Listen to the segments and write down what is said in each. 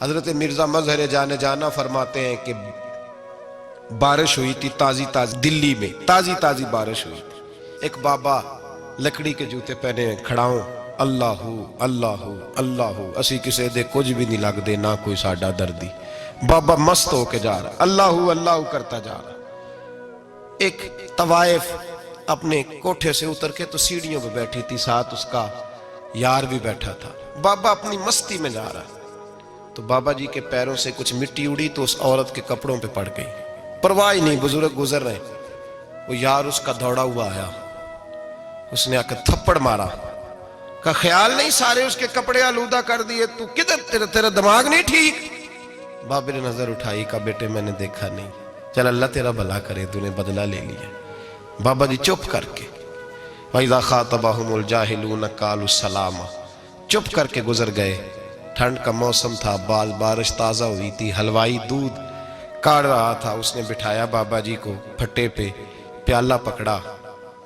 حضرت مرزا مظہر جانے جانا فرماتے ہیں کہ بارش ہوئی تھی تازی دلی میں تازی بارش ہوئی تھی۔ ایک بابا لکڑی کے جوتے پہنے کھڑا ہوں، اللہ اللہ اللہ اسی کسے دے کچھ بھی نہیں لگ دے نہ کوئی ساڈا دردی۔ بابا مست ہو کے جا رہا اللہ اللہ کرتا جا رہا۔ ایک طوائف اپنے کوٹھے سے اتر کے تو سیڑھیوں پہ بیٹھی تھی، ساتھ اس کا یار بھی بیٹھا تھا۔ بابا اپنی مستی میں جا رہا تو بابا جی کے پیروں سے کچھ مٹی اڑی تو اس عورت کے کپڑوں پہ پڑ گئی، پرواہ نہیں، بزرگ گزر رہے۔ وہ یار اس کا دوڑا ہوا آیا، اس نے آ کے تھپڑ مارا، کا خیال نہیں سارے اس کے کپڑے آلودہ کر دیے، تو کدھر تیرا دماغ نہیں ٹھیک؟ بابا نے نظر اٹھائی، کہا بیٹے میں نے دیکھا نہیں، چل اللہ تیرا بھلا کرے، تو نے بدلہ لے لیا۔ بابا جی چپ کر کے وَإِذَا خَاطَبَهُمُ الْجَاهِلُونَ قَالُوا السَّلَامَ، چپ کر کے گزر گئے۔ ٹھنڈ کا موسم تھا، بارش تازہ ہوئی تھی، حلوائی دودھ کاڑ رہا تھا، اس نے بٹھایا بابا جی کو پھٹے پہ، پیالہ پکڑا،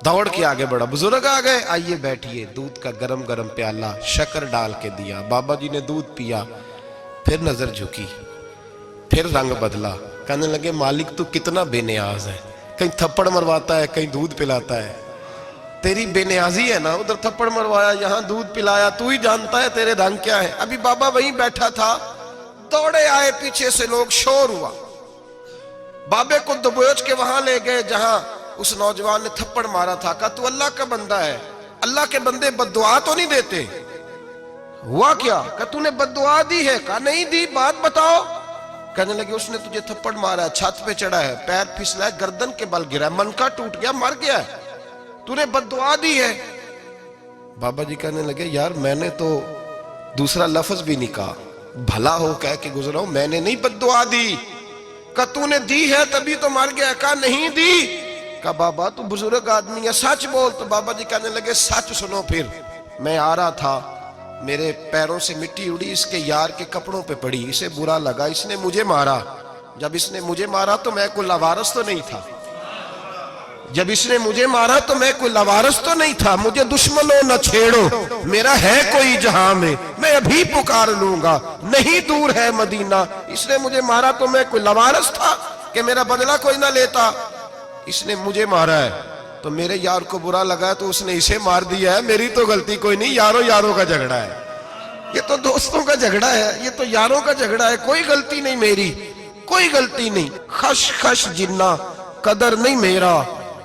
دوڑ کے آگے بڑھا، بزرگ آ گئے، آئیے بیٹھیے، دودھ کا گرم گرم پیالہ شکر ڈال کے دیا۔ بابا جی نے دودھ پیا، پھر نظر جھکی، پھر رنگ بدلا، کہنے لگے مالک تو کتنا بے نیاز ہے، کہیں تھپڑ مرواتا ہے، کہیں دودھ پلاتا ہے، تیری بے نیازی ہے نا، ادھر تھپڑ مروایا یہاں دودھ پلایا، تو ہی جانتا ہے تیرے رنگ کیا ہے۔ ابھی بابا وہیں بیٹھا تھا، دوڑے آئے پیچھے سے لوگ، شور ہوا، بابے کو دبوچ کے وہاں لے گئے جہاں اس نوجوان نے تھپڑ مارا تھا، کہا تو اللہ کا بندہ ہے، اللہ کے بندے بد دعا تو نہیں دیتے؟ ہوا کیا؟ کہا تو نے بد دعا دی ہے؟ کہا نہیں دی، بات بتاؤ۔ کہنے لگے اس نے تجھے تھپڑ مارا ہے، چھت پہ چڑھا ہے، پیر پھسلا ہے، گردن کے بل گرا ہے، منکا ٹوٹ گیا، مر گیا ہے، تو نے بد دعا دی ہے۔ بابا جی کہنے لگے یار میں نے تو دوسرا لفظ بھی نہیں کہا، بھلا ہو کہہ کے گزرا ہوں، میں نے نہیں بد دعا دی۔ کہا تو نے دی ہے تبھی تو مر گیا۔ کہا نہیں دی۔ کہا بابا تو بزرگ آدمی ہے، سچ بول۔ تو بابا جی کہنے لگے سچ سنو، پھر میں آ رہا تھا، میرے پیروں سے مٹی اڑی، اس کے یار کے کپڑوں پہ پڑی، اسے برا لگا، اس نے مجھے مارا۔ جب اس نے مجھے مارا تو میں کوئی لاوارث تو نہیں تھا، جب اس نے مجھے مارا تو میں کوئی لاوارث تو نہیں تھا، مجھے دشمنوں نہ چھیڑو، میرا ہے کوئی جہاں میں ابھی پکار لوں گا، نہیں دور ہے مدینہ۔ اس نے مجھے مارا تو میں کوئی لاوارث تھا کہ میرا بدلہ کوئی نہ لیتا؟ اس نے مجھے مارا ہے تو میرے یار کو برا لگا ہے تو اس نے اسے مار دیا ہے، میری تو غلطی کوئی نہیں، یاروں کا جھگڑا ہے، یہ تو دوستوں کا جھگڑا ہے، یہ تو یاروں کا جھگڑا ہے، کوئی غلطی نہیں میری، کوئی غلطی نہیں۔ خش خش جنہ قدر نہیں میرا،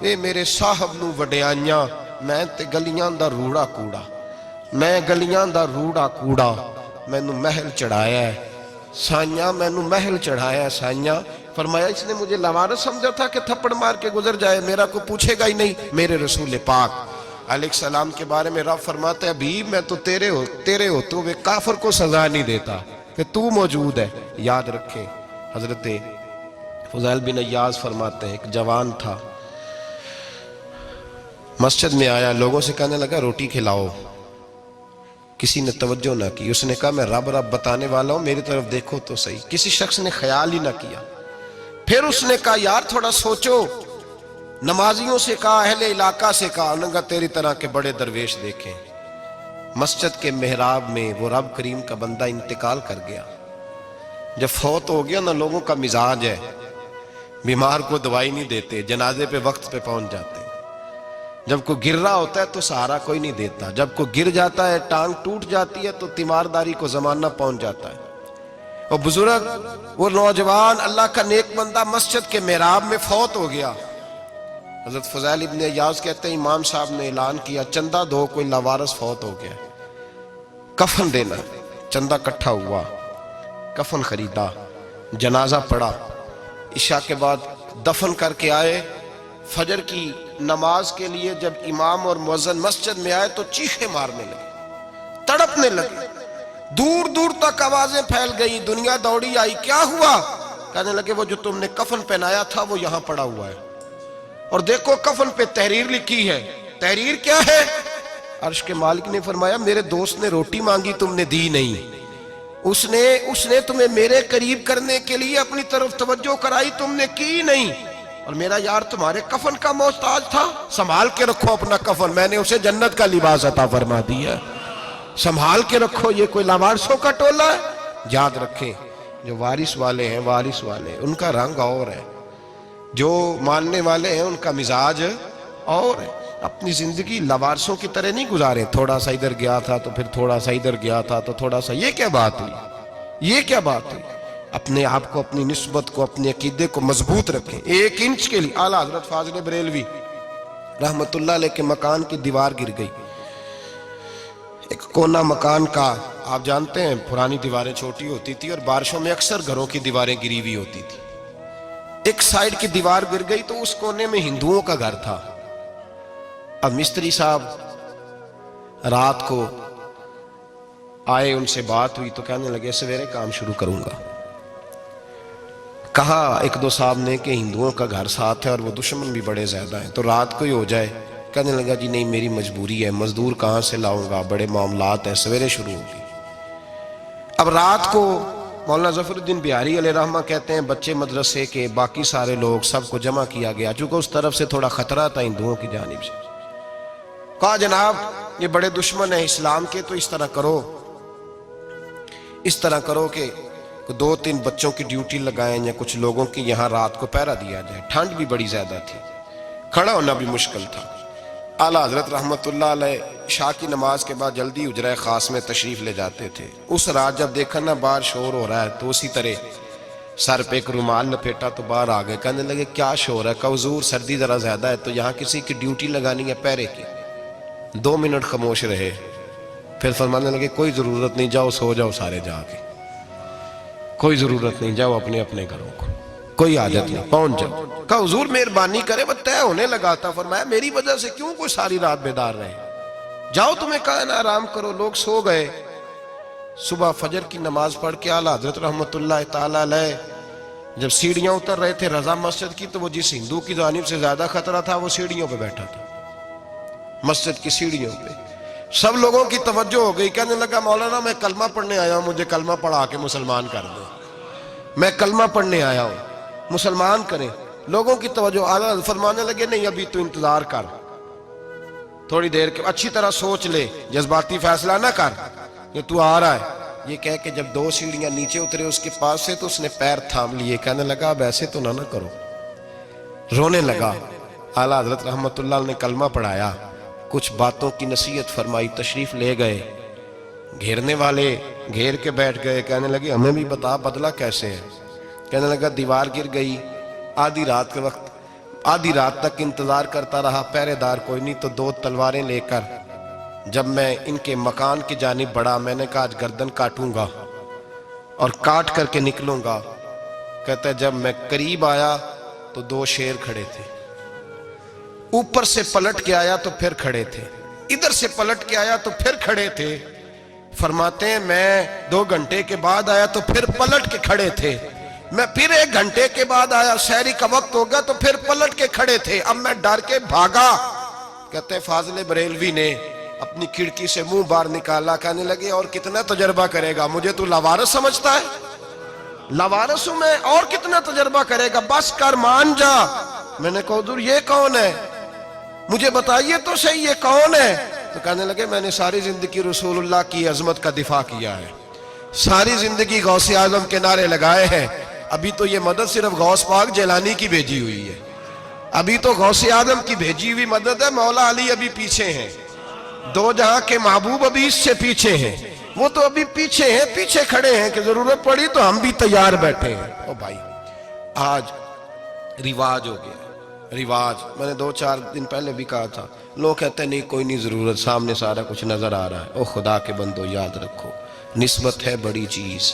اے میرے صاحب نو وڈیانیاں، میں تے گلیاں دا روڑا کوڑا، میں گلیاں دا روڑا کوڑا، میں نو محل چڑھایا ہے سائیاں، میں نو محل چڑھایا ہے سائیاں۔ فرمایا اس نے مجھے لاوارث سمجھا تھا کہ تھپڑ مار کے گزر جائے، میرا کو پوچھے گا ہی نہیں۔ میرے رسول پاک علیہ السلام کے بارے میں رب فرماتا ہے ابھی میں تو تیرے ہوتے ہوئے کافر کو سزا نہیں دیتا کہ تو موجود ہے۔ یاد رکھیں حضرت فضیل بن عیاض فرماتے ہیں ایک جوان تھا، مسجد میں آیا، لوگوں سے کہنے لگا روٹی کھلاؤ، کسی نے توجہ نہ کی، اس نے کہا میں رب بتانے والا ہوں، میری طرف دیکھو تو صحیح، کسی شخص نے خیال ہی نہ کیا۔ پھر اس نے کہا یار تھوڑا سوچو، نمازیوں سے کہا، اہل علاقہ سے کہا، انہوں نے کہا تیری طرح کے بڑے درویش دیکھیں۔ مسجد کے محراب میں وہ رب کریم کا بندہ انتقال کر گیا۔ جب فوت ہو گیا نا، لوگوں کا مزاج ہے، بیمار کو دوائی نہیں دیتے، جنازے پہ وقت پہ پہنچ جاتے، جب کوئی گر رہا ہوتا ہے تو سہارا کوئی نہیں دیتا، جب کوئی گر جاتا ہے ٹانگ ٹوٹ جاتی ہے تو تیمارداری کو زمانہ پہنچ جاتا ہے۔ وہ بزرگ، وہ نوجوان اللہ کا نیک بندہ مسجد کے محراب میں فوت ہو گیا۔ حضرت فضیل ابن عیاض کہتے ہیں امام صاحب نے اعلان کیا چندہ دو، کوئی لاوارث فوت ہو گیا، کفن دینا۔ چندہ کٹھا ہوا، کفن خریدا، جنازہ پڑا، عشاء کے بعد دفن کر کے آئے۔ فجر کی نماز کے لیے جب امام اور مؤذن مسجد میں آئے تو چیخیں مارنے لگے، تڑپنے لگے، دور دور تک آوازیں پھیل گئی، دنیا دوڑی آئی، کیا ہوا؟ کہنے لگے وہ جو تم نے کفن پہنایا تھا وہ یہاں پڑا ہوا ہے، اور دیکھو کفن پہ تحریر لکھی ہے۔ تحریر کیا ہے؟ عرش کے مالک نے فرمایا میرے دوست نے روٹی مانگی تم نے دی نہیں، اس نے تمہیں میرے قریب کرنے کے لیے اپنی طرف توجہ کرائی، تم نے کی نہیں، اور میرا یار تمہارے کفن کا محتاج تھا، سنبھال کے رکھو اپنا کفن، میں نے اسے جنت کا لباس عطا فرما دیا، سنبھال کے رکھو، یہ کوئی لاوارثوں کا ٹولہ ہے؟ یاد رکھیں جو وارث والے ہیں، وارث والے ان کا رنگ اور ہے، جو ماننے والے ہیں ان کا مزاج اور ہے۔ اپنی زندگی لوارثوں کی طرح نہیں گزاریں، تھوڑا سا ادھر گیا تھا تو پھر تھوڑا سا ادھر گیا تھا تو تھوڑا سا، یہ کیا بات ہوئی، یہ کیا بات ہوئی؟ اپنے آپ کو، اپنی نسبت کو، اپنے عقیدے کو مضبوط رکھیں۔ 1 انچ کے لیے اعلیٰ حضرت فاضل بریلوی رحمت اللہ علیہ کے مکان کی دیوار گر گئی، ایک کونا مکان کا، آپ جانتے ہیں پرانی دیواریں چھوٹی ہوتی تھی اور بارشوں میں اکثر گھروں کی دیواریں گری ہوئی ہوتی تھی، ایک سائیڈ کی دیوار گر گئی تو اس کونے میں ہندوؤں کا گھر تھا۔ اب مستری صاحب رات کو آئے، ان سے بات ہوئی تو کہنے لگے سویرے کام شروع کروں گا۔ کہا 1-2 صاحب نے کہ ہندوؤں کا گھر ساتھ ہے اور وہ دشمن بھی بڑے زیادہ ہیں، تو رات کو ہی ہو جائے۔ کہنے لگا جی نہیں، میری مجبوری ہے، مزدور کہاں سے لاؤں گا، بڑے معاملات ہیں، سویرے شروع ہوگی۔ اب رات کو مولانا ظفر الدین بہاری علیہ رحمہ کہتے ہیں بچے مدرسے کے، باقی سارے لوگ، سب کو جمع کیا گیا، چونکہ اس طرف سے تھوڑا خطرہ تھا ہندوؤں کی جانب سے۔ کہا جناب یہ بڑے دشمن ہیں اسلام کے، تو اس طرح کرو، اس طرح کرو کہ 2-3 بچوں کی ڈیوٹی لگائیں یا کچھ لوگوں کی یہاں رات کو پہرا دیا جائے۔ ٹھنڈ بھی بڑی زیادہ تھی، کھڑا ہونا بھی مشکل تھا۔ اعلیٰ حضرت رحمت اللہ علیہ عشاء کی نماز کے بعد جلدی حجرہ خاص میں تشریف لے جاتے تھے۔ اس رات جب دیکھا نا باہر شور ہو رہا ہے تو اسی طرح سر پہ ایک رومال لپیٹا تو باہر آ گئے، کہنے لگے کیا شور ہے؟ کہ حضور سردی ذرا زیادہ ہے تو یہاں کسی کی ڈیوٹی لگانی ہے پہرے کی۔ 2 منٹ خاموش رہے، پھر فرمانے لگے کوئی ضرورت نہیں، جاؤ سو جاؤ سارے جا کے، کوئی ضرورت نہیں، جاؤ اپنے اپنے گھروں کو، کوئی حاجت نہیں، پہنچ جاؤ۔ کہا حضور مہربانی کرے، وہ طے ہونے لگا تھا۔ فرمایا میری وجہ سے کیوں کوئی ساری رات بیدار رہے، جاؤ تمہیں کہا نا آرام کرو۔ لوگ سو گئے۔ صبح فجر کی نماز پڑھ کے اعلیٰ حضرت رحمت اللہ تعالیٰ علیہ جب سیڑھیاں اتر رہے تھے رضا مسجد کی، تو وہ جس ہندو کی جانب سے زیادہ خطرہ تھا وہ سیڑھیوں پہ بیٹھا تھا، مسجد کی سیڑھیوں پہ۔ سب لوگوں کی توجہ ہو گئی، کہنے لگا مولانا میں کلمہ پڑھنے آیا ہوں، مجھے کلمہ پڑھا کے مسلمان کر دو، میں کلمہ پڑھنے آیا ہوں، مسلمان کریں۔ لوگوں کی توجہ، اعلیٰ فرمانے لگے نہیں ابھی تو انتظار کر، تھوڑی دیر کے اچھی طرح سوچ لے، جذباتی فیصلہ نہ کر کہ تو آ رہا ہے۔ یہ کہہ کے جب 2 سیڑھیاں نیچے اترے اس کے پاس سے تو اس نے پیر تھام لیے، کہنے لگا اب ایسے تو نہ کرو، رونے لگا۔ اعلیٰ حضرت رحمت اللہ نے کلمہ پڑھایا، کچھ باتوں کی نصیحت فرمائی، تشریف لے گئے۔ گھیرنے والے گھیر کے بیٹھ گئے، کہنے لگے ہمیں بھی بتا بدلہ کیسے ہے؟ کہنے لگا دیوار گر گئی، آدھی رات کے وقت، آدھی رات تک انتظار کرتا رہا، پہرے دار کوئی نہیں، تو 2 تلواریں لے کر جب میں ان کے مکان کی جانب بڑھا، میں نے کہا آج گردن کاٹوں گا اور کاٹ کر کے نکلوں گا۔ کہتا ہے جب میں قریب آیا تو 2 شیر کھڑے تھے، اوپر سے پلٹ کے آیا تو پھر کھڑے تھے، ادھر سے پلٹ کے آیا تو پھر کھڑے تھے۔ فرماتے ہیں میں 2 گھنٹے کے بعد آیا تو پھر پلٹ کے کھڑے تھے، میں پھر 1 گھنٹے کے بعد آیا، سحری کا وقت ہو گیا تو پھر پلٹ کے کھڑے تھے، اب میں ڈر کے بھاگا۔ کہتے ہیں فاضل بریلوی نے اپنی کھڑکی سے منہ باہر نکالا، کہنے لگے اور کتنا تجربہ کرے گا، مجھے تو لاوارث سمجھتا ہے، لاوارث ہوں میں، اور کتنا تجربہ کرے گا، بس کر مان جا۔ میں نے کہا حضور یہ کون ہے، مجھے بتائیے تو صحیح یہ کون ہے؟ تو کہنے لگے میں نے ساری زندگی رسول اللہ کی عظمت کا دفاع کیا ہے، ساری زندگی غوث اعظم کے نعرے لگائے ہیں، ابھی تو یہ مدد صرف غوث پاک جیلانی کی بھیجی ہوئی ہے، ابھی تو غوث اعظم کی بھیجی ہوئی مدد ہے، مولا علی ابھی پیچھے ہیں، 2 جہاں کے محبوب ابھی اس سے پیچھے ہیں، وہ تو ابھی پیچھے ہیں، پیچھے کھڑے ہیں کہ ضرورت پڑی تو ہم بھی تیار بیٹھے ہیں۔ او بھائی آج رواج ہو گیا، رواج، میں نے 2-4 دن پہلے بھی کہا تھا، لوگ کہتے ہیں نہیں کوئی نہیں ضرورت، سامنے سارا کچھ نظر آ رہا ہے۔ او خدا کے بندو یاد رکھو، نسبت ہے بڑی چیز،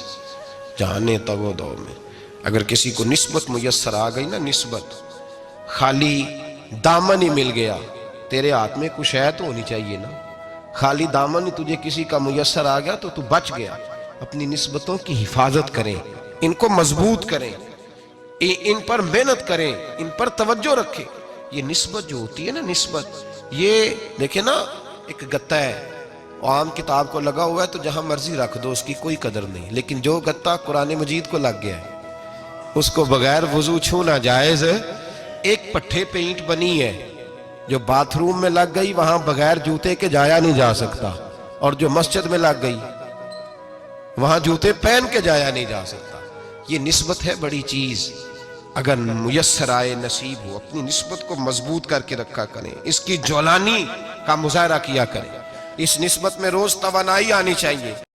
جانے تگو دو میں، اگر کسی کو نسبت میسر آ گئی نا، نسبت، خالی دامن ہی مل گیا، تیرے ہاتھ میں کچھ ہے تو ہونی چاہیے نا، خالی دامن ہی تجھے کسی کا میسر آ گیا تو بچ گیا۔ اپنی نسبتوں کی حفاظت کریں، ان کو مضبوط کریں، ان پر محنت کریں، ان پر توجہ رکھیں۔ یہ نسبت جو ہوتی ہے نا، نسبت، یہ دیکھیں نا، ایک گتا ہے، عام کتاب کو لگا ہوا ہے تو جہاں مرضی رکھ دو، اس کی کوئی قدر نہیں، لیکن جو گتا قرآن مجید کو لگ گیا ہے اس کو بغیر وضو چھونا جائز ہے۔ ایک پٹھے پہ اینٹ بنی ہے، جو باتھ روم میں لگ گئی وہاں بغیر جوتے کے جایا نہیں جا سکتا، اور جو مسجد میں لگ گئی وہاں جوتے پہن کے جایا نہیں جا سکتا. یہ نسبت ہے بڑی چیز. اگر میسر آئے نصیب ہو اپنی نسبت کو مضبوط کر کے رکھا کریں, اس کی جولانی کا مظاہرہ کیا کریں. اس نسبت میں روز توانائی آنی چاہیے.